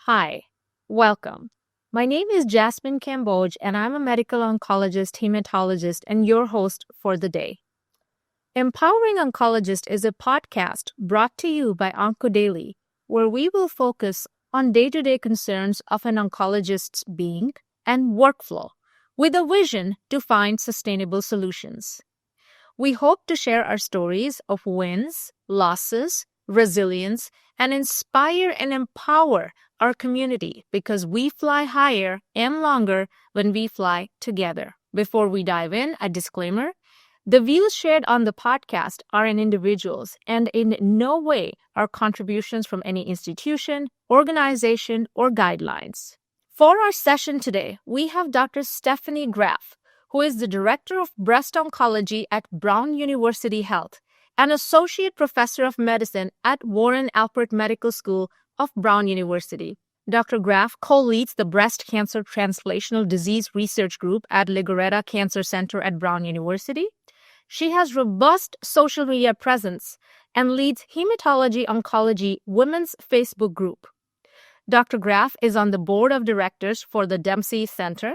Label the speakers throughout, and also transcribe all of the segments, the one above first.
Speaker 1: Hi, welcome. My name is Jasmine Kamboj, and I'm a medical oncologist, hematologist, and your host for the day. Empowering Oncologist is a podcast brought to you by Oncodaily, where we will focus on day-to-day concerns of an oncologist's being and workflow, with a vision to find sustainable solutions. We hope to share our stories of wins, losses, resilience, and inspire and empower our community because we fly higher and longer when we fly together. Before we dive in, a disclaimer. The views shared on the podcast are in individuals and in no way are contributions from any institution, organization, or guidelines. For our session today, we have Dr. Stephanie Graff, who is the Director of Breast Oncology at Brown University Health and Associate Professor of Medicine at Warren Alpert Medical School of Brown University. Dr. Graff co-leads the Breast Cancer Translational Disease Research Group at Ligoretta Cancer Center at Brown University. She has robust social media presence and leads Hematology Oncology Women's Facebook group. Dr. Graff is on the board of directors for the Dempsey Center,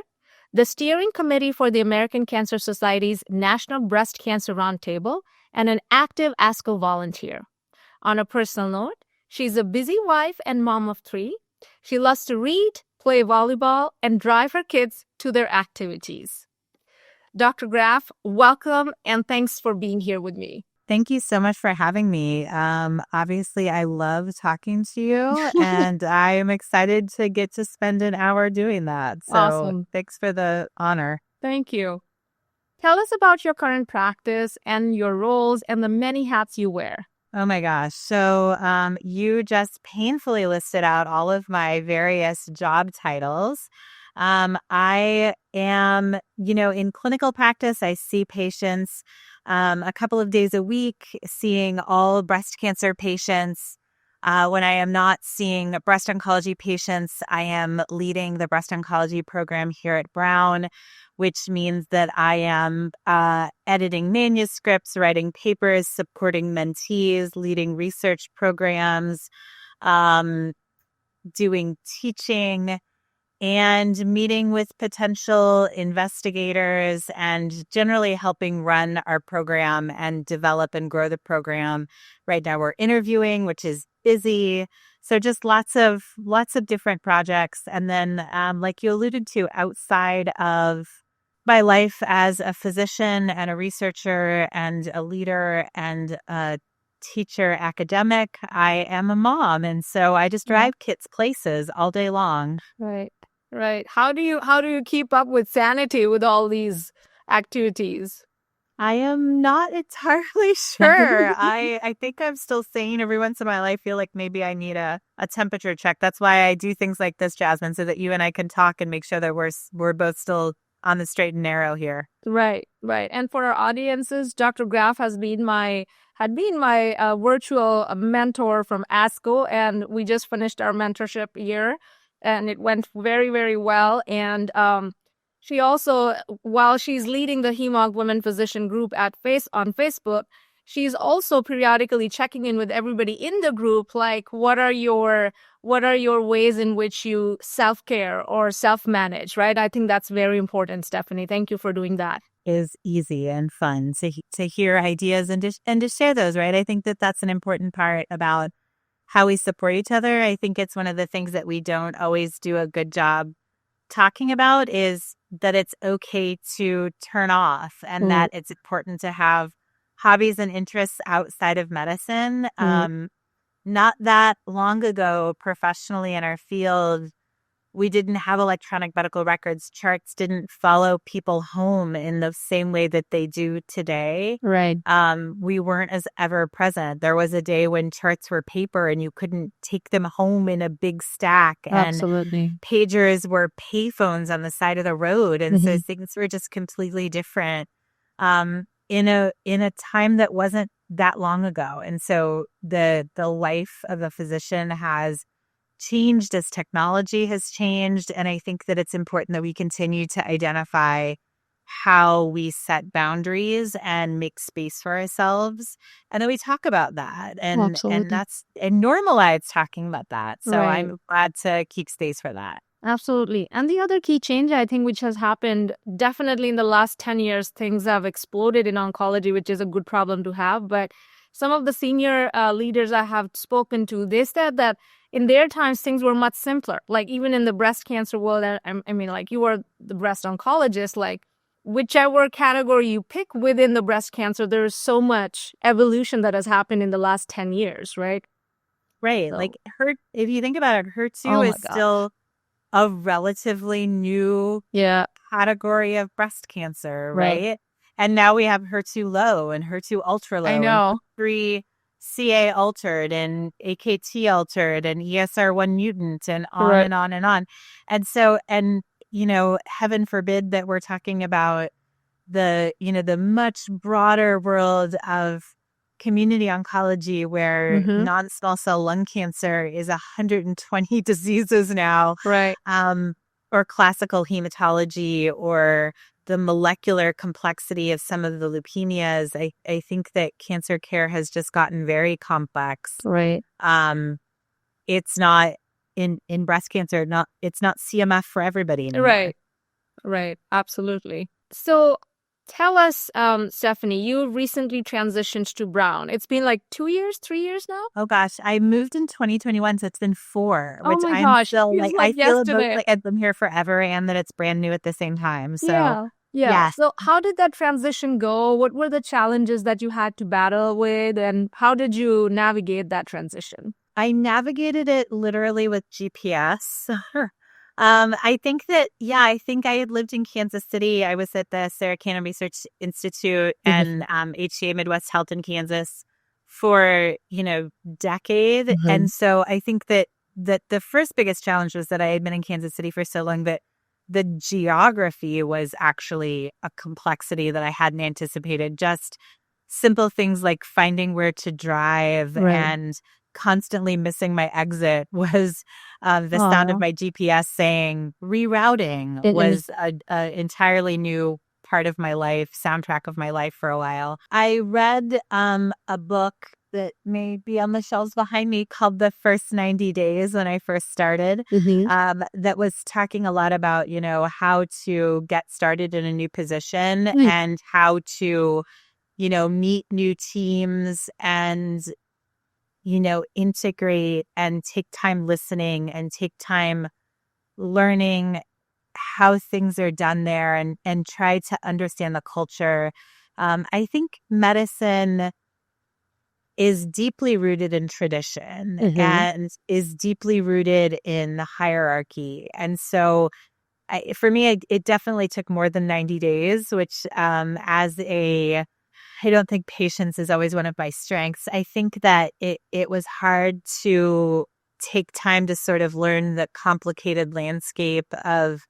Speaker 1: the steering committee for the American Cancer Society's National Breast Cancer Roundtable, and an active ASCO volunteer. On a personal note, she's a busy wife and mom of 3. She loves to read, play volleyball, and drive her kids to their activities. Dr. Graff, welcome and thanks for being here with me.
Speaker 2: Thank you so much for having me. Obviously, I love talking to you, and I am excited to get to spend an hour doing that. So
Speaker 1: Awesome.
Speaker 2: Thanks for the honor.
Speaker 1: Thank you. Tell us about your current practice and your roles and the many hats you wear.
Speaker 2: Oh my gosh. So you just painfully listed out all of my various job titles. I am, in clinical practice, I see patients a couple of days a week, seeing all breast cancer patients. When I am not seeing breast oncology patients, I am leading the breast oncology program here at Brown, which means that I am editing manuscripts, writing papers, supporting mentees, leading research programs, doing teaching, and meeting with potential investigators and generally helping run our program and develop and grow the program. Right now we're interviewing, which is busy. So just lots of different projects. And then like you alluded to, outside of my life as a physician and a researcher and a leader and a teacher academic, I am a mom. And so I just drive kids places all day long.
Speaker 1: Right. How do you keep up with sanity with all these activities?
Speaker 2: I am not entirely sure. I think I'm still sane. Every once in my life, I feel like maybe I need a temperature check. That's why I do things like this, Jasmine, so that you and I can talk and make sure that we're both still on the straight and narrow here.
Speaker 1: Right. And for our audiences, Dr. Graff had been my virtual mentor from ASCO, and we just finished our mentorship year. And it went very, very well. And she also, while she's leading the Hem/Onc Women Physician group on Facebook, she's also periodically checking in with everybody in the group, like what are your ways in which you self-care or self-manage, right? I think that's very important, Stephanie. Thank you for doing that.
Speaker 2: It is easy and fun to hear ideas and to share those, right? I think that that's an important part about how we support each other. I think it's one of the things that we don't always do a good job talking about is that it's okay to turn off and that it's important to have hobbies and interests outside of medicine. Not that long ago, professionally in our field, we didn't have electronic medical records. Charts didn't follow people home in the same way that they do today.
Speaker 1: Right.
Speaker 2: We weren't as ever present. There was a day when charts were paper and you couldn't take them home in a big stack.
Speaker 1: Absolutely.
Speaker 2: And pagers were payphones on the side of the road. And so things were just completely different in a time that wasn't that long ago. And so the life of a physician has changed as technology has changed. And I think that it's important that we continue to identify how we set boundaries and make space for ourselves. And then we talk about that and
Speaker 1: Absolutely.
Speaker 2: normalize talking about that. So
Speaker 1: Right.
Speaker 2: I'm glad to keep space for that.
Speaker 1: Absolutely. And the other key change, I think, which has happened definitely in the last 10 years, things have exploded in oncology, which is a good problem to have. But some of the senior leaders I have spoken to, they said that in their times, things were much simpler. Like even in the breast cancer world, I mean, like you are the breast oncologist, like whichever category you pick within the breast cancer, there is so much evolution that has happened in the last 10 years, right?
Speaker 2: Right.
Speaker 1: So,
Speaker 2: Like if you think about it,
Speaker 1: oh
Speaker 2: HER2
Speaker 1: my
Speaker 2: is
Speaker 1: gosh.
Speaker 2: still a relatively new
Speaker 1: Yeah,
Speaker 2: category of breast cancer,
Speaker 1: right.
Speaker 2: right? And now we have HER2 low and HER2 ultra
Speaker 1: I
Speaker 2: low and
Speaker 1: know.
Speaker 2: HER3 CA altered and AKT altered and ESR1 mutant and on
Speaker 1: Right.
Speaker 2: and on and on. And so, heaven forbid that we're talking about the much broader world of community oncology where
Speaker 1: Mm-hmm.
Speaker 2: non-small cell lung cancer is 120 diseases now,
Speaker 1: Right.
Speaker 2: um, or classical hematology or the molecular complexity of some of the leukemias. I think that cancer care has just gotten very complex.
Speaker 1: Right.
Speaker 2: Um, it's not in breast cancer, it's not CMF for everybody anymore.
Speaker 1: Right. Right. Absolutely. So tell us, Stephanie, you recently transitioned to Brown. It's been like 2 years, 3 years now?
Speaker 2: Oh gosh, I moved in 2021, so it's been 4,
Speaker 1: Oh
Speaker 2: which
Speaker 1: my
Speaker 2: I'm
Speaker 1: gosh. It
Speaker 2: still
Speaker 1: feels
Speaker 2: like,
Speaker 1: like
Speaker 2: I feel both
Speaker 1: yesterday.
Speaker 2: like I've been here forever and that it's brand new at the same time. So,
Speaker 1: Yeah. Yeah.
Speaker 2: yes,
Speaker 1: So how did that transition go? What were the challenges that you had to battle with, and how did you navigate that transition?
Speaker 2: I navigated it literally with GPS. I think I had lived in Kansas City. I was at the Sarah Cannon Research Institute and HCA Midwest Health in Kansas for, decade.
Speaker 1: Mm-hmm.
Speaker 2: And so I think that the first biggest challenge was that I had been in Kansas City for so long that the geography was actually a complexity that I hadn't anticipated. Just simple things like finding where to drive
Speaker 1: Right.
Speaker 2: and constantly missing my exit was the sound of
Speaker 1: Oh.
Speaker 2: my GPS saying rerouting
Speaker 1: And
Speaker 2: was a entirely new part of my life, soundtrack of my life for a while. I read a book that may be on the shelves behind me called The First 90 Days when I first started,
Speaker 1: mm-hmm.
Speaker 2: that was talking a lot about, how to get started in a new position and how to, meet new teams and integrate and take time listening and take time learning how things are done there and try to understand the culture. I think medicine is deeply rooted in tradition
Speaker 1: Mm-hmm.
Speaker 2: and is deeply rooted in the hierarchy. And so for me, it definitely took more than 90 days, which I don't think patience is always one of my strengths. I think that it was hard to take time to sort of learn the complicated landscape of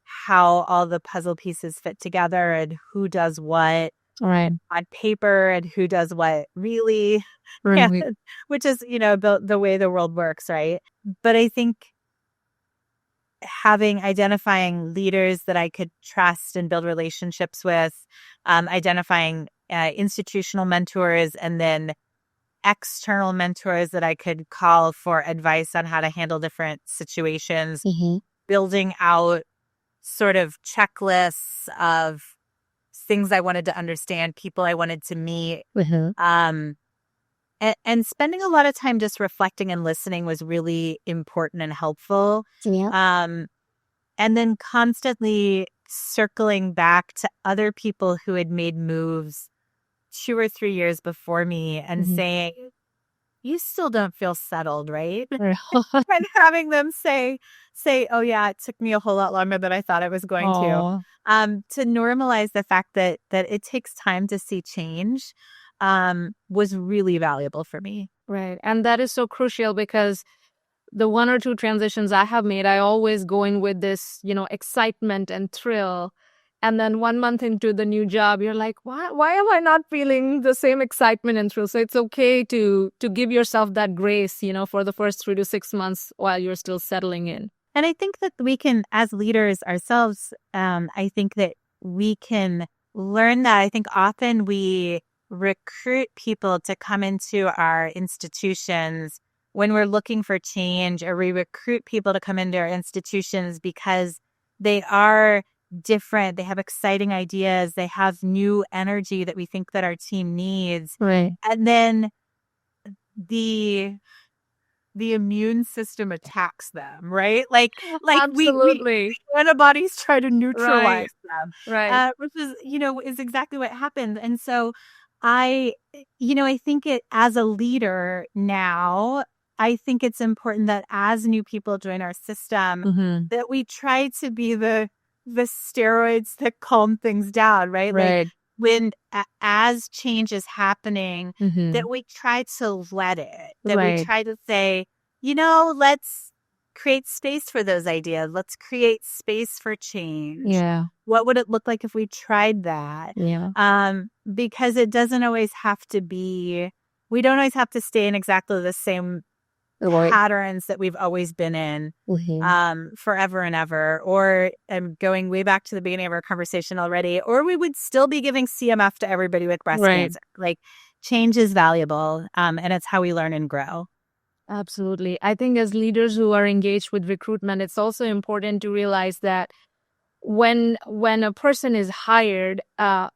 Speaker 2: how all the puzzle pieces fit together and who does what
Speaker 1: All right.
Speaker 2: on paper and who does what really, and,
Speaker 1: Right.
Speaker 2: which is, the way the world works, right? But I think identifying leaders that I could trust and build relationships with, identifying institutional mentors, and then external mentors that I could call for advice on how to handle different situations,
Speaker 1: Mm-hmm.
Speaker 2: building out sort of checklists of things I wanted to understand, people I wanted to meet.
Speaker 1: Mm-hmm.
Speaker 2: And spending a lot of time just reflecting and listening was really important and helpful.
Speaker 1: Yeah.
Speaker 2: Um, and then constantly circling back to other people who had made moves 2 or 3 years before me and
Speaker 1: Mm-hmm.
Speaker 2: saying, you still don't feel settled, right?
Speaker 1: Right.
Speaker 2: And having them say, oh yeah, it took me a whole lot longer than I thought it was going
Speaker 1: Oh.
Speaker 2: to normalize the fact that it takes time to see change, was really valuable for me.
Speaker 1: Right. And that is so crucial because the one or two transitions I have made, I always go in with this, excitement and thrill. And then 1 month into the new job, you're like, why am I not feeling the same excitement and thrill? So it's okay to give yourself that grace, for the first 3 to 6 months while you're still settling in.
Speaker 2: And I think that we can, as leaders ourselves, I think that we can learn that. I think often we recruit people to come into our institutions when we're looking for change, or we recruit people to come into our institutions because they are different. They have exciting ideas. They have new energy that we think that our team needs.
Speaker 1: Right.
Speaker 2: And then the immune system attacks them, right? Like we
Speaker 1: Absolutely.
Speaker 2: antibodies try to neutralize
Speaker 1: Right.
Speaker 2: them,
Speaker 1: Right.
Speaker 2: which is, is exactly what happened. And so I think it as a leader now, I think it's important that as new people join our system,
Speaker 1: Mm-hmm.
Speaker 2: that we try to be the steroids that calm things down, right? Like
Speaker 1: Right.
Speaker 2: when as change is happening,
Speaker 1: Mm-hmm.
Speaker 2: that we try to let it, that we
Speaker 1: Right.
Speaker 2: try to say, let's create space for those ideas. Let's create space for change.
Speaker 1: Yeah.
Speaker 2: What would it look like if we tried that?
Speaker 1: Yeah.
Speaker 2: Because it doesn't always have to be, we don't always have to stay in exactly the same
Speaker 1: Right.
Speaker 2: patterns that we've always been in
Speaker 1: Mm-hmm.
Speaker 2: forever and ever, or going way back to the beginning of our conversation already, or we would still be giving CMF to everybody with breast
Speaker 1: Right.
Speaker 2: cancer. Like change is valuable, and it's how we learn and grow.
Speaker 1: Absolutely. I think as leaders who are engaged with recruitment, it's also important to realize that when a person is hired,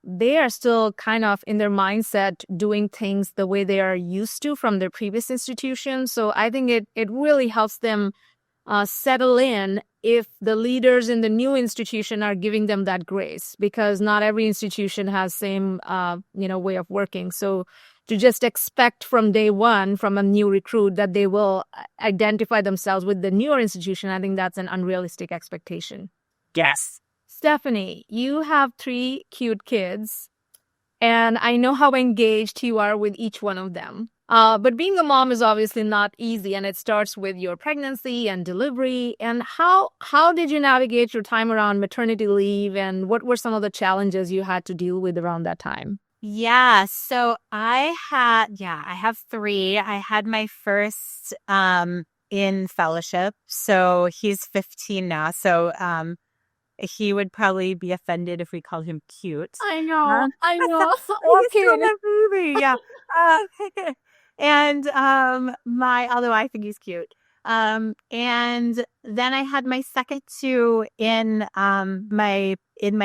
Speaker 1: they are still kind of in their mindset doing things the way they are used to from their previous institution. So I think it really helps them settle in if the leaders in the new institution are giving them that grace, because not every institution has same way of working. So to just expect from day one from a new recruit that they will identify themselves with the newer institution, I think that's an unrealistic expectation.
Speaker 2: Yes.
Speaker 1: Stephanie, you have 3 cute kids, and I know how engaged you are with each one of them. But being a mom is obviously not easy, and it starts with your pregnancy and delivery. And how did you navigate your time around maternity leave, and what were some of the challenges you had to deal with around that time?
Speaker 2: Yeah. So I have 3. I had my first in fellowship. So he's 15 now. So he would probably be offended if we called him cute.
Speaker 1: I
Speaker 2: Uh,
Speaker 1: know, I know.
Speaker 2: he's still
Speaker 1: Okay.
Speaker 2: a baby, yeah. And although I think he's cute. And then I had my second 2 in my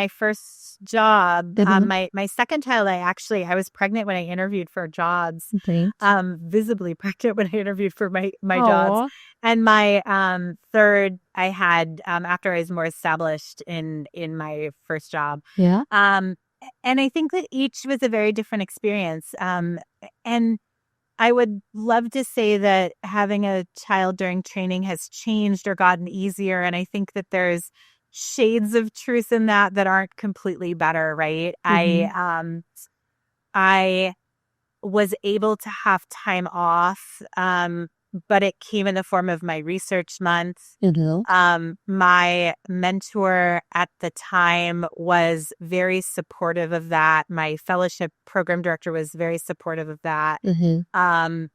Speaker 2: first job.
Speaker 1: Mhm.
Speaker 2: My second child, I was pregnant when I interviewed for jobs.
Speaker 1: Great.
Speaker 2: Visibly pregnant when I interviewed for my jobs.
Speaker 1: Oh,
Speaker 2: And my third I had after I was more established in my first job.
Speaker 1: yeah.
Speaker 2: And I think that each was a very different experience. And I would love to say that having a child during training has changed or gotten easier. And I think that there's shades of truth in that aren't completely better, right?
Speaker 1: Mhm.
Speaker 2: I was able to have time off, but it came in the form of my research month.
Speaker 1: Mhm.
Speaker 2: My mentor at the time was very supportive of that. My fellowship program director was very supportive of that.
Speaker 1: Mhm.
Speaker 2: Um,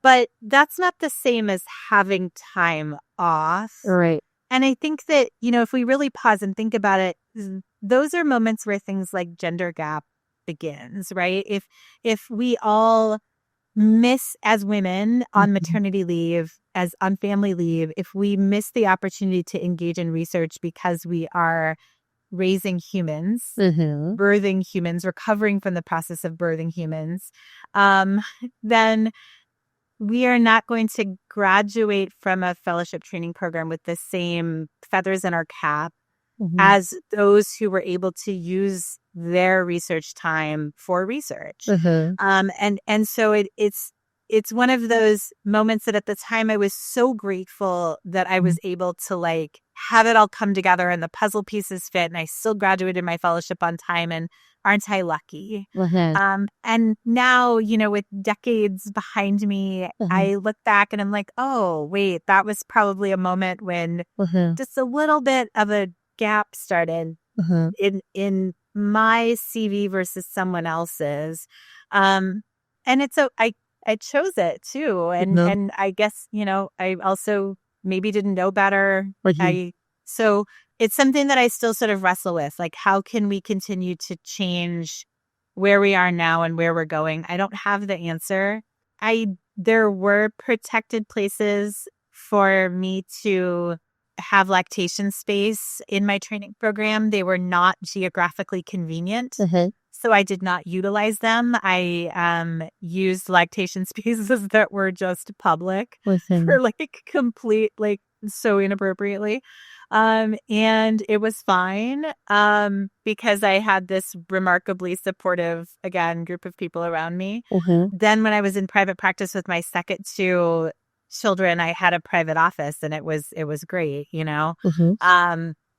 Speaker 2: but that's not the same as having time off.
Speaker 1: Right.
Speaker 2: And I think that, if we really pause and think about it, those are moments where things like gender gap begins, right? If we all miss as women on
Speaker 1: Mhm.
Speaker 2: maternity leave, as on family leave, if we miss the opportunity to engage in research because we are raising humans,
Speaker 1: Mhm.
Speaker 2: birthing humans, recovering from the process of birthing humans, then we are not going to graduate from a fellowship training program with the same feathers in our cap
Speaker 1: Mhm.
Speaker 2: as those who were able to use their research time for research.
Speaker 1: Mhm.
Speaker 2: And so it's one of those moments that at the time I was so grateful that I was able to like have it all come together and the puzzle pieces fit, and I still graduated my fellowship on time, and aren't I lucky?
Speaker 1: Mhm.
Speaker 2: And now, with decades behind me,
Speaker 1: Mhm.
Speaker 2: I look back and I'm like, oh, wait, that was probably a moment when
Speaker 1: Mhm.
Speaker 2: just a little bit of a gap started
Speaker 1: Mhm.
Speaker 2: in my CV versus someone else's. And I chose it too.
Speaker 1: Mhm.
Speaker 2: And I guess, I also maybe didn't know better.
Speaker 1: Mhm.
Speaker 2: So it's something that I still sort of wrestle with. Like, how can we continue to change where we are now and where we're going? I don't have the answer. There were protected places for me to have lactation space in my training program. They were not geographically convenient. So I did not utilize them. I used lactation spaces that were just public for like complete, like so inappropriately. And it was fine because I had this remarkably supportive, again, group of people around me. Then when I was in private practice with my second two children, I had a private office and it was great, you know?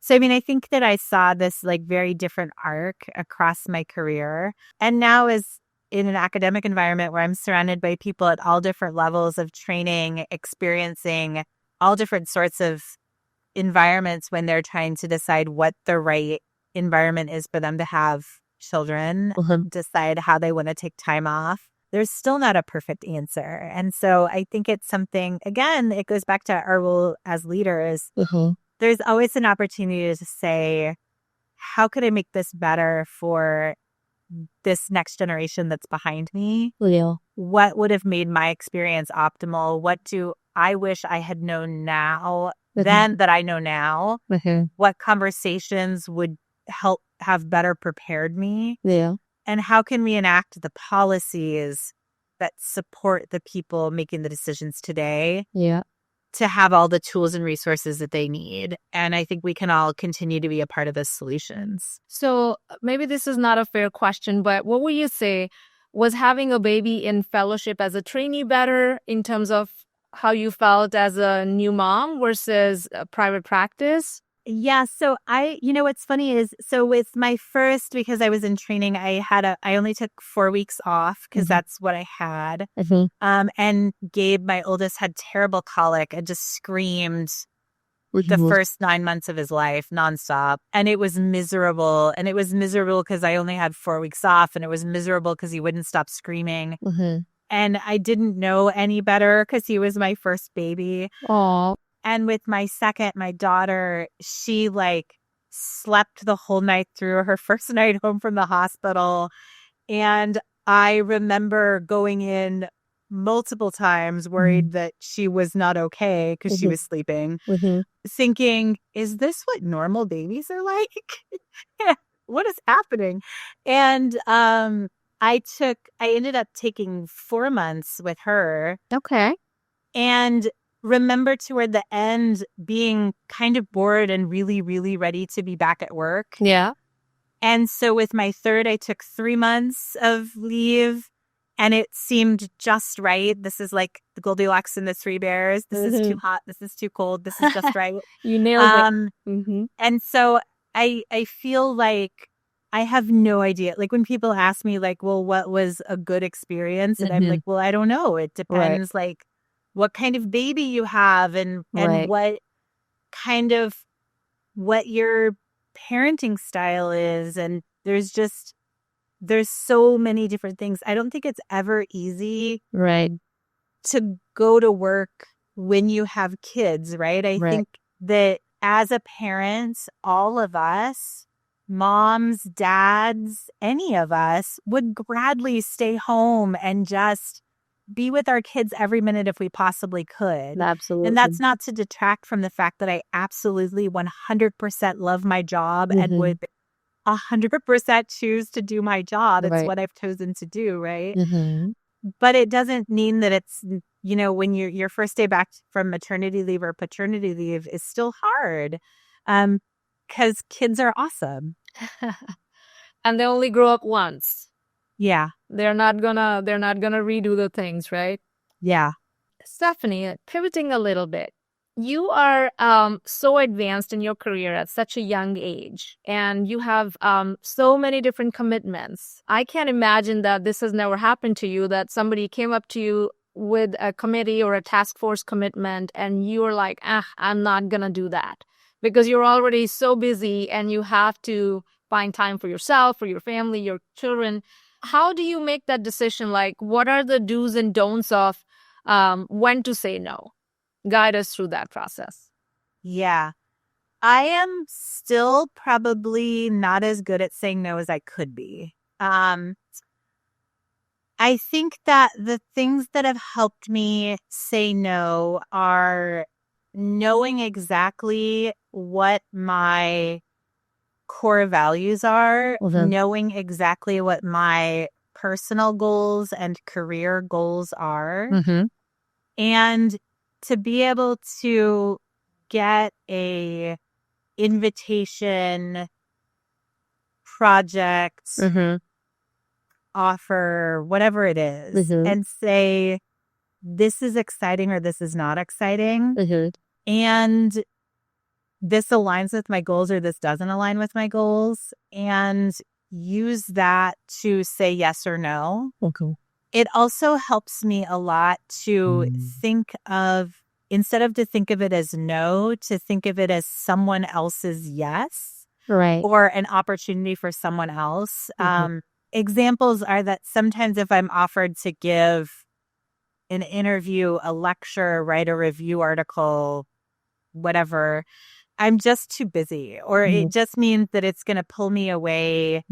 Speaker 2: So, I mean, I think that I saw this like very different arc across my career. And now is in an academic environment where I'm surrounded by people at all different levels of training, experiencing all different sorts of environments when they're trying to decide what the right environment is for them to have children, decide how they want to take time off. There's still not a perfect answer. And so I think it's something, again, it goes back to our role as leaders. There's always an opportunity to say, how could I make this better for this next generation that's behind me? What would have made my experience optimal? What do I wish I had known now, then that I know now? What conversations would help have better prepared me? And how can we enact the policies that support the people making the decisions today to have all the tools and resources that they need? And I think we can all continue to be a part of the solutions.
Speaker 1: So maybe this is not a fair question, but what would you say, was having a baby in fellowship as a trainee better in terms of how you felt as a new mom versus private practice?
Speaker 2: Yeah. So what's funny is, so with my first, because I was in training, I only took 4 weeks off because that's what I had. And Gabe, my oldest, had terrible colic and just screamed the first 9 months of his life nonstop. And it was miserable. And it was miserable because I only had 4 weeks off, and it was miserable because he wouldn't stop screaming. And I didn't know any better because he was my first baby.
Speaker 1: Aww.
Speaker 2: And with my second, my daughter, she like slept the whole night through her first night home from the hospital. And I remember going in multiple times worried that she was not okay because she was sleeping, thinking, is this what normal babies are like? What is happening? And I ended up taking 4 months with her.
Speaker 1: Okay.
Speaker 2: And remember toward the end being kind of bored and really, really ready to be back at work.
Speaker 1: Yeah.
Speaker 2: And so with my third, I took 3 months of leave, and it seemed just right. This is like the Goldilocks and the Three Bears. This is too hot. This is too cold. This is just right.
Speaker 1: You nailed it.
Speaker 2: And so I feel like I have no idea. Like when people ask me like, well, what was a good experience? And I'm like, well, I don't know. It depends like what kind of baby you have and what kind of what your parenting style is. And there's so many different things. I don't think it's ever easy to go to work when you have kids, right? I think that as a parent, all of us, moms, dads, any of us would gladly stay home and just be with our kids every minute if we possibly could.
Speaker 1: Absolutely.
Speaker 2: And that's not to detract from the fact that I absolutely 100% love my job and would 100% choose to do my job. It's what I've chosen to do, right? But it doesn't mean that it's, when your first day back from maternity leave or paternity leave is still hard, because kids are awesome.
Speaker 1: And they only grow up once.
Speaker 2: Yeah.
Speaker 1: They're not gonna redo the things, right?
Speaker 2: Yeah.
Speaker 1: Stephanie, pivoting a little bit, you are so advanced in your career at such a young age, and you have so many different commitments. I can't imagine that this has never happened to you, that somebody came up to you with a committee or a task force commitment and you were like, I'm not gonna do that, because you're already so busy and you have to find time for yourself, for your family, your children. How do you make that decision? Like, what are the do's and don'ts of when to say no? Guide us through that process.
Speaker 2: Yeah. I am still probably not as good at saying no as I could be. I think that the things that have helped me say no are knowing exactly what my core values are, knowing exactly what my personal goals and career goals are, and to be able to get a invitation, project, offer, whatever it is, and say, this is exciting or this is not exciting. And this aligns with my goals or this doesn't align with my goals. And use that to say yes or no. It also helps me a lot to think of, instead of to think of it as no, to think of it as someone else's yes.
Speaker 1: Right.
Speaker 2: Or an opportunity for someone else. Examples are that sometimes if I'm offered to give an interview, a lecture, write a review article, whatever, I'm just too busy, or it just means that it's going to pull me away.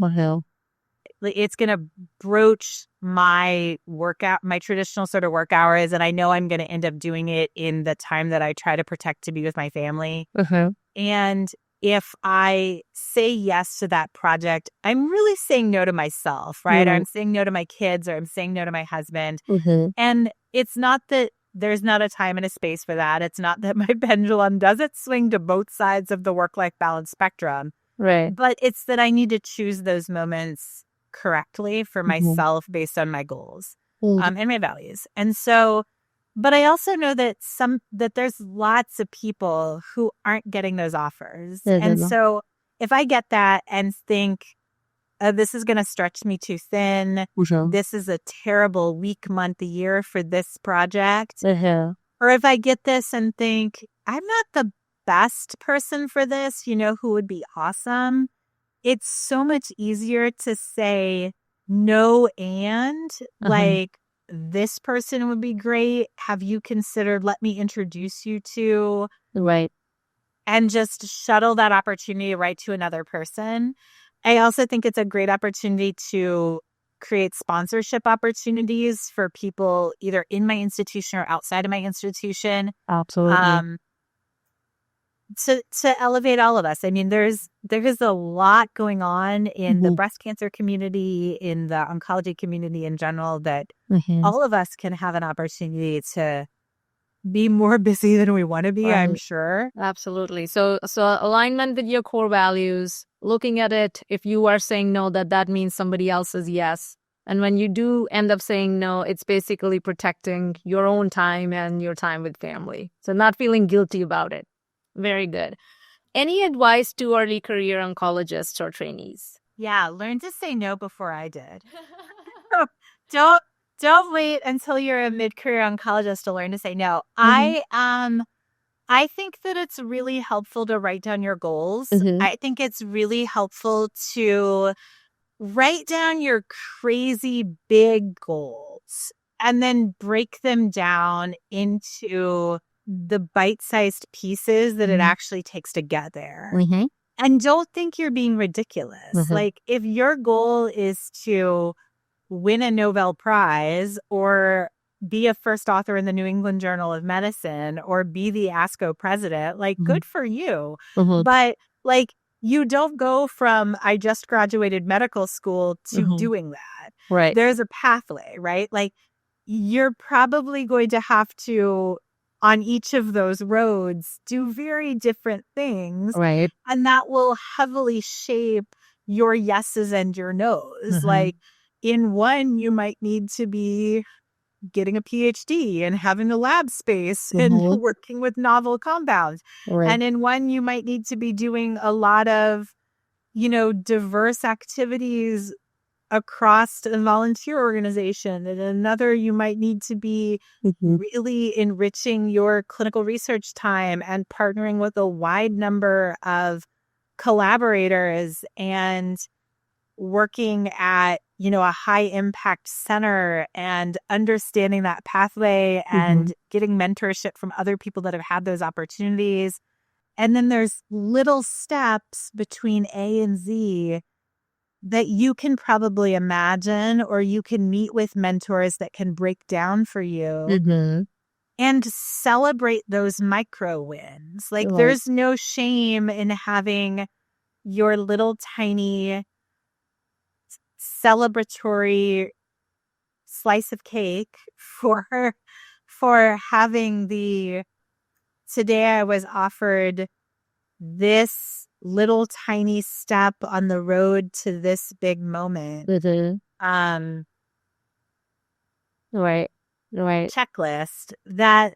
Speaker 2: It's going to broach my workout, my traditional sort of work hours. And I know I'm going to end up doing it in the time that I try to protect to be with my family. And if I say yes to that project, I'm really saying no to myself, right? I'm saying no to my kids, or I'm saying no to my husband. And it's not that there's not a time and a space for that. It's not that my pendulum doesn't swing to both sides of the work-life balance spectrum.
Speaker 1: Right.
Speaker 2: But it's that I need to choose those moments correctly for myself based on my goals and my values. And so, but I also know that there's lots of people who aren't getting those offers. And so if I get that and think, this is going to stretch me too thin, this is a terrible week, month, a year for this project. Or if I get this and think, I'm not the best person for this, who would be awesome? It's so much easier to say no and like, this person would be great. Have you considered, let me introduce you to,
Speaker 1: Right.
Speaker 2: and just shuttle that opportunity right to another person. I also think it's a great opportunity to create sponsorship opportunities for people either in my institution or outside of my institution.
Speaker 1: Absolutely.
Speaker 2: To elevate all of us. I mean, there is a lot going on in the breast cancer community, in the oncology community in general, that all of us can have an opportunity to be more busy than we want to be, I'm sure.
Speaker 1: Absolutely. So alignment with your core values, looking at it, if you are saying no, that means somebody else says yes. And when you do end up saying no, it's basically protecting your own time and your time with family. So not feeling guilty about it. Very good. Any advice to early career oncologists or trainees?
Speaker 2: Yeah, learn to say no before I did. Don't wait until you're a mid-career oncologist to learn to say no. I think that it's really helpful to write down your goals. I think it's really helpful to write down your crazy big goals and then break them down into the bite-sized pieces that it actually takes to get there. And don't think you're being ridiculous. Like, if your goal is to win a Nobel Prize or be a first author in the New England Journal of Medicine or be the ASCO president, like, good for you. But like, you don't go from I just graduated medical school to doing that.
Speaker 1: Right.
Speaker 2: There's a pathway, right? Like, you're probably going to have to, on each of those roads, do very different things.
Speaker 1: Right.
Speaker 2: And that will heavily shape your yeses and your nos. Like, in one, you might need to be getting a PhD and having a lab space and working with novel compounds.
Speaker 1: Right.
Speaker 2: And in one, you might need to be doing a lot of, diverse activities across a volunteer organization. And another, you might need to be really enriching your clinical research time and partnering with a wide number of collaborators and working at, a high impact center and understanding that pathway and getting mentorship from other people that have had those opportunities. And then there's little steps between A and Z that you can probably imagine, or you can meet with mentors that can break down for you and celebrate those micro wins. Like, there's no shame in having your little tiny celebratory slice of cake for having today I was offered this little tiny step on the road to this big moment.
Speaker 1: Right.
Speaker 2: Checklist that,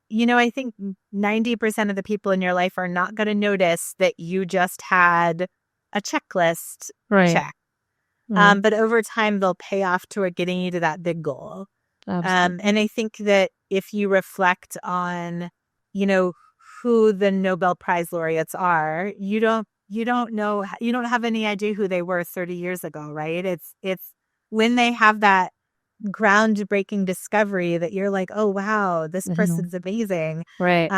Speaker 2: I think 90% of the people in your life are not going to notice that you just had a checklist check. But over time, they'll pay off toward getting you to that big goal. And I think that if you reflect on, who the Nobel Prize laureates are, you don't know, you don't have any idea who they were 30 years ago, right? It's when they have that groundbreaking discovery that you're like, oh, wow, this person's amazing.
Speaker 1: Right.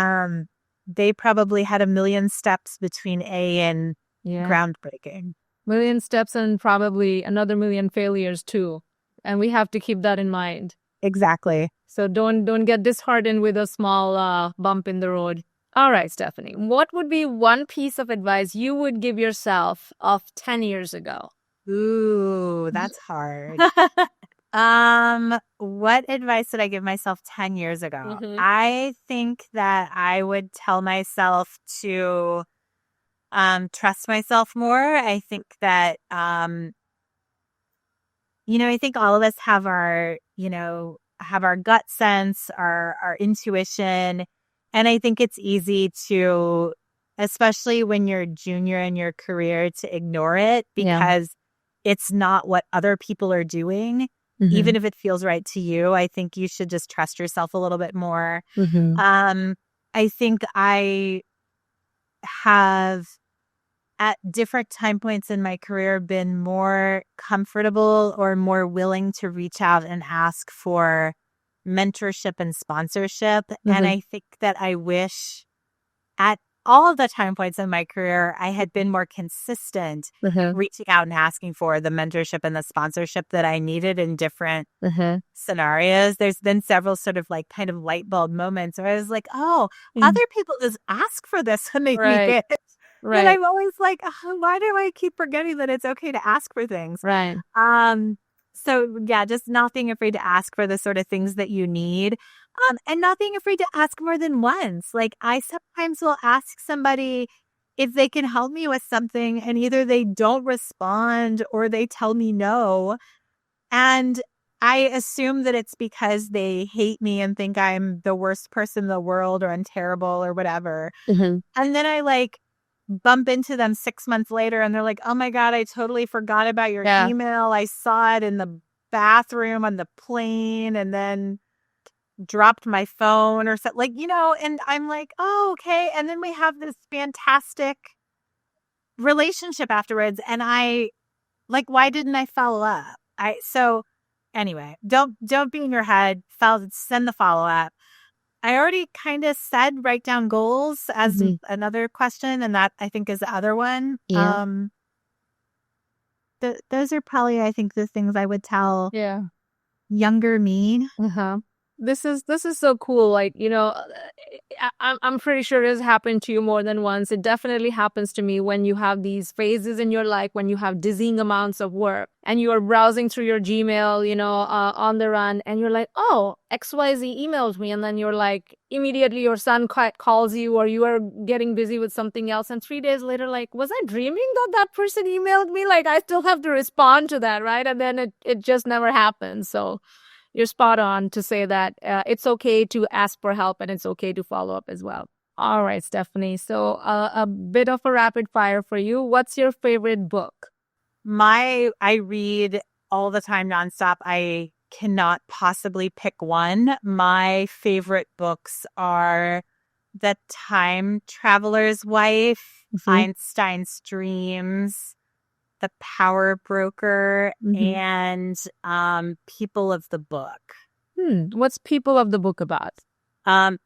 Speaker 2: They probably had a million steps between A and groundbreaking.
Speaker 1: Million steps and probably another million failures too. And we have to keep that in mind.
Speaker 2: Exactly.
Speaker 1: So don't get disheartened with a small bump in the road. All right, Stephanie, what would be one piece of advice you would give yourself of 10 years ago?
Speaker 2: Ooh, that's hard. What advice would I give myself 10 years ago? I think that I would tell myself to trust myself more. I think that I think all of us have our gut sense, our intuition. And I think it's easy to, especially when you're junior in your career, to ignore it because it's not what other people are doing. Even if it feels right to you, I think you should just trust yourself a little bit more. I think I have, at different time points in my career, been more comfortable or more willing to reach out and ask for mentorship and sponsorship. And I think that I wish at all of the time points in my career, I had been more consistent reaching out and asking for the mentorship and the sponsorship that I needed in different scenarios. There's been several sort of like kind of light bulb moments where I was like, oh, other people just ask for this when they need it.
Speaker 1: Right.
Speaker 2: And I'm always like, oh, why do I keep forgetting that it's okay to ask for things?
Speaker 1: Right.
Speaker 2: So yeah, just not being afraid to ask for the sort of things that you need. And not being afraid to ask more than once. Like, I sometimes will ask somebody if they can help me with something, and either they don't respond or they tell me no. And I assume that it's because they hate me and think I'm the worst person in the world or I'm terrible or whatever. And then I bump into them 6 months later and they're like, oh my God, I totally forgot about your email. I saw it in the bathroom on the plane and then dropped my phone or something, and I'm like, oh, okay. And then we have this fantastic relationship afterwards. And I why didn't I follow up? So anyway, don't be in your head. Send the follow up. I already kind of said write down goals as another question, and that I think is the other one. Those are probably, I think, the things I would tell younger me.
Speaker 1: This is so cool. I'm pretty sure it has happened to you more than once. It definitely happens to me when you have these phases in your life when you have dizzying amounts of work and you are browsing through your Gmail, on the run, and you're like, oh, XYZ emailed me, and then you're like, immediately your son calls you, or you are getting busy with something else, and 3 days later, was I dreaming that person emailed me? I still have to respond to that, right? And then it just never happens. So you're spot on to say that it's okay to ask for help and it's okay to follow up as well. All right, Stephanie. So a bit of a rapid fire for you. What's your favorite book?
Speaker 2: I read all the time nonstop. I cannot possibly pick one. My favorite books are The Time Traveler's Wife, Einstein's Dreams, The Power Broker, and People of the Book.
Speaker 1: What's People of the Book about?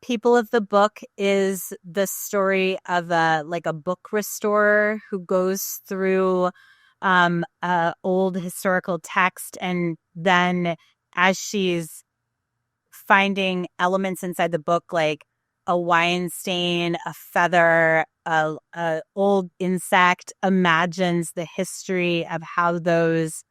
Speaker 2: People of the Book is the story of a book restorer who goes through a old historical text, and then as she's finding elements inside the book, like a wine stain, a feather, a old insect, imagines the history of how those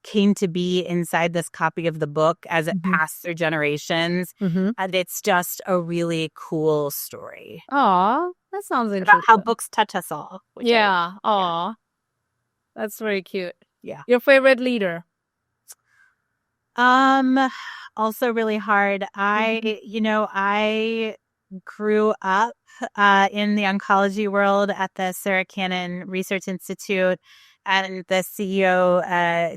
Speaker 2: came to be inside this copy of the book as it passed through generations. And it's just a really cool story.
Speaker 1: Aw, that sounds interesting.
Speaker 2: About how books touch us all.
Speaker 1: Yeah. Aw. That's very cute.
Speaker 2: Yeah.
Speaker 1: Your favorite leader?
Speaker 2: Also really hard. I grew up in the oncology world at the Sarah Cannon Research Institute, and the CEO,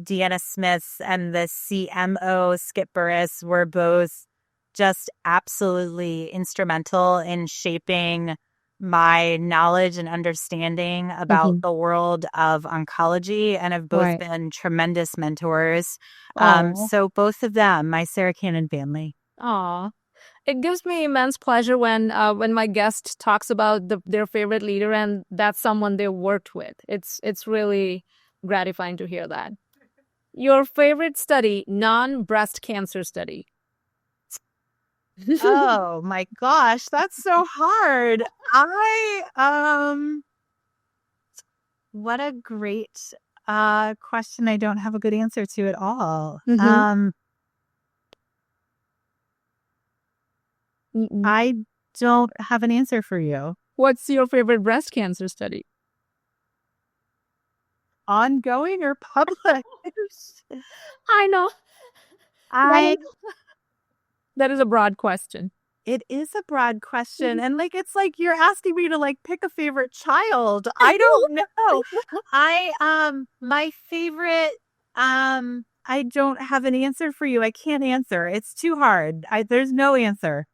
Speaker 2: Deanna Smith, and the CMO, Skip Burris, were both just absolutely instrumental in shaping my knowledge and understanding about the world of oncology, and have both been tremendous mentors. So both of them, my Sarah Cannon family.
Speaker 1: Aw. It gives me immense pleasure when my guest talks about their favorite leader and that's someone they worked with. It's really gratifying to hear that. Your favorite study, non-breast cancer study?
Speaker 2: Oh my gosh, that's so hard. What a great question I don't have a good answer to at all. I don't have an answer for you.
Speaker 1: What's your favorite breast cancer study?
Speaker 2: Ongoing or public?
Speaker 1: I know. That is a broad question.
Speaker 2: It is a broad question. And it's like you're asking me to pick a favorite child. I don't know. My favorite, I don't have an answer for you. I can't answer. It's too hard. There's no answer.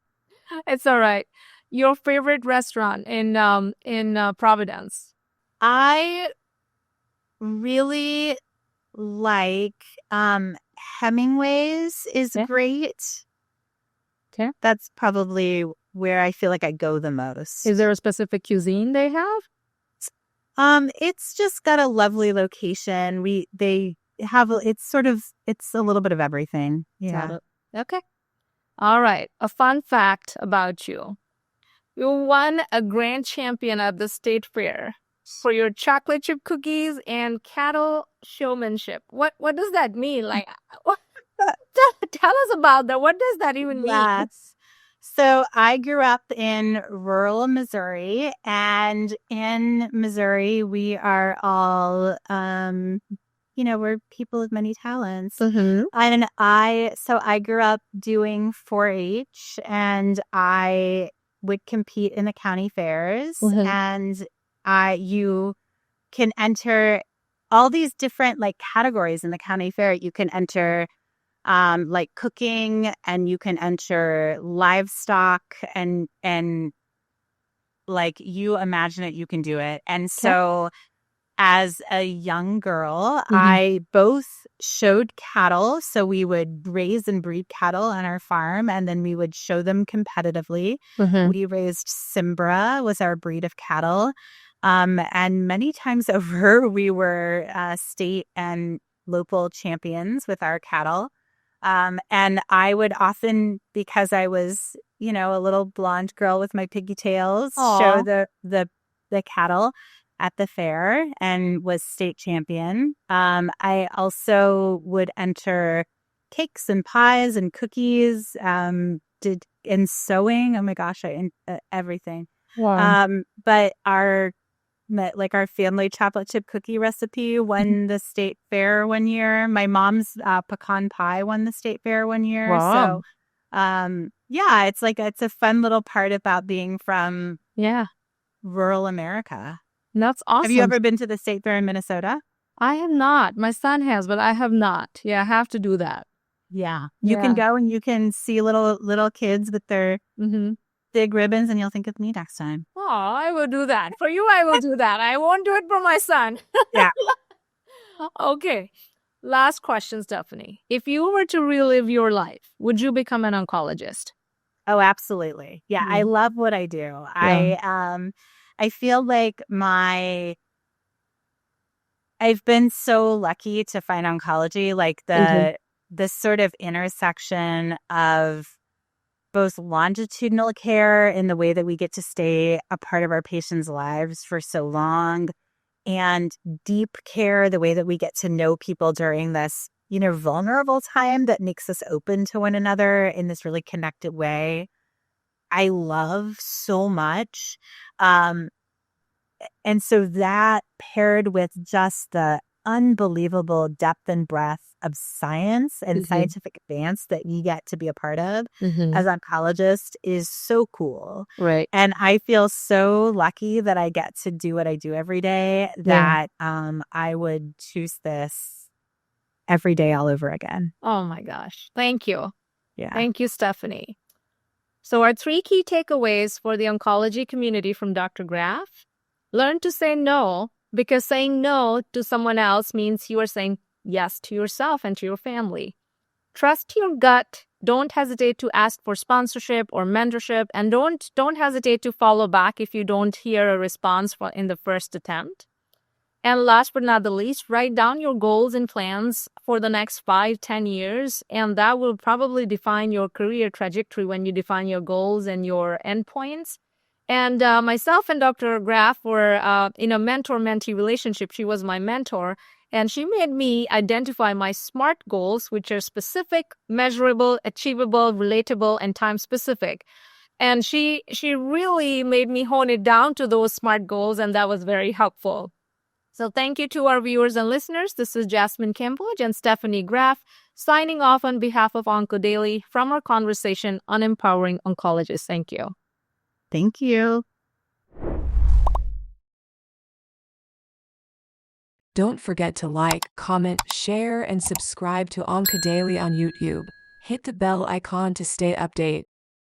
Speaker 1: It's all right. Your favorite restaurant in Providence?
Speaker 2: I really like Hemingway's is great.
Speaker 1: Okay.
Speaker 2: That's probably where I feel like I go the most.
Speaker 1: Is there a specific cuisine they have?
Speaker 2: It's just got a lovely location. They have it's a little bit of everything. Yeah.
Speaker 1: Okay. All right. A fun fact about you. You won a grand champion at the state fair for your chocolate chip cookies and cattle showmanship. What does that mean? Tell us about that. What does that even mean?
Speaker 2: Yes. So I grew up in rural Missouri, and in Missouri, we are all, we're people of many talents. And I grew up doing 4-H, and I would compete in the county fairs, and you can enter all these different categories in the county fair. You can enter cooking, and you can enter livestock, and you imagine it, you can do it. And so as a young girl, I both showed cattle. So we would raise and breed cattle on our farm, and then we would show them competitively. We raised Cimbra, was our breed of cattle. And many times over, we were state and local champions with our cattle. And I would often, because I was, a little blonde girl with my pigtails, show the cattle at the fair and was state champion. I also would enter cakes and pies and cookies, did in sewing. Oh my gosh, everything.
Speaker 1: Wow.
Speaker 2: But our family chocolate chip cookie recipe won the state fair one year. My mom's pecan pie won the state fair one year.
Speaker 1: Wow.
Speaker 2: So, it's a fun little part about being from rural America.
Speaker 1: That's awesome.
Speaker 2: Have you ever been to the state fair in Minnesota?
Speaker 1: I have not. My son has, but I have not. Yeah, I have to do that.
Speaker 2: Yeah. You can go and you can see little kids with their big ribbons, and you'll think of me next time.
Speaker 1: Oh, I will do that. For you, I will do that. I won't do it for my son.
Speaker 2: Yeah.
Speaker 1: Okay. Last question, Stephanie. If you were to relive your life, would you become an oncologist?
Speaker 2: Oh, absolutely. Yeah, I
Speaker 1: Mm.
Speaker 2: love what I do.
Speaker 1: Yeah.
Speaker 2: I feel like I've been so lucky to find oncology, like
Speaker 1: Hmm.
Speaker 2: the sort of intersection of both longitudinal care in the way that we get to stay a part of our patients' lives for so long, and deep care, the way that we get to know people during this, vulnerable time that makes us open to one another in this really connected way. I love so much. Um, and so that paired with just the unbelievable depth and breadth of science and
Speaker 1: Hmm.
Speaker 2: scientific advance that we get to be a part of
Speaker 1: Hmm.
Speaker 2: as oncologists is so cool.
Speaker 1: Right.
Speaker 2: And I feel so lucky that I get to do what I do every day
Speaker 1: Yeah.
Speaker 2: that I would choose this every day all over again.
Speaker 1: Oh my gosh. Thank you.
Speaker 2: Yeah.
Speaker 1: Thank you, Stephanie. So, our three key takeaways for the oncology community from Dr. Graff: learn to say no, because saying no to someone else means you are saying yes to yourself and to your family. Trust your gut. Don't hesitate to ask for sponsorship or mentorship, and don't hesitate to follow back if you don't hear a response in the first attempt. And last but not the least, write down your goals and plans for the next 5, 10 years. And that will probably define your career trajectory when you define your goals and your endpoints. And myself and Dr. Graff were in a mentor-mentee relationship. She was my mentor, and she made me identify my SMART goals, which are specific, measurable, achievable, relatable, and time-specific. And she really made me hone it down to those SMART goals, and that was very helpful. So thank you to our viewers and listeners. This is Jasmine Kamboj and Stephanie Graff signing off on behalf of Oncodaily from our conversation on Empowering Oncologists. Thank you.
Speaker 2: Thank you.
Speaker 3: Don't forget to like, comment, share, and subscribe to Oncodaily on YouTube. Hit the bell icon to stay updated.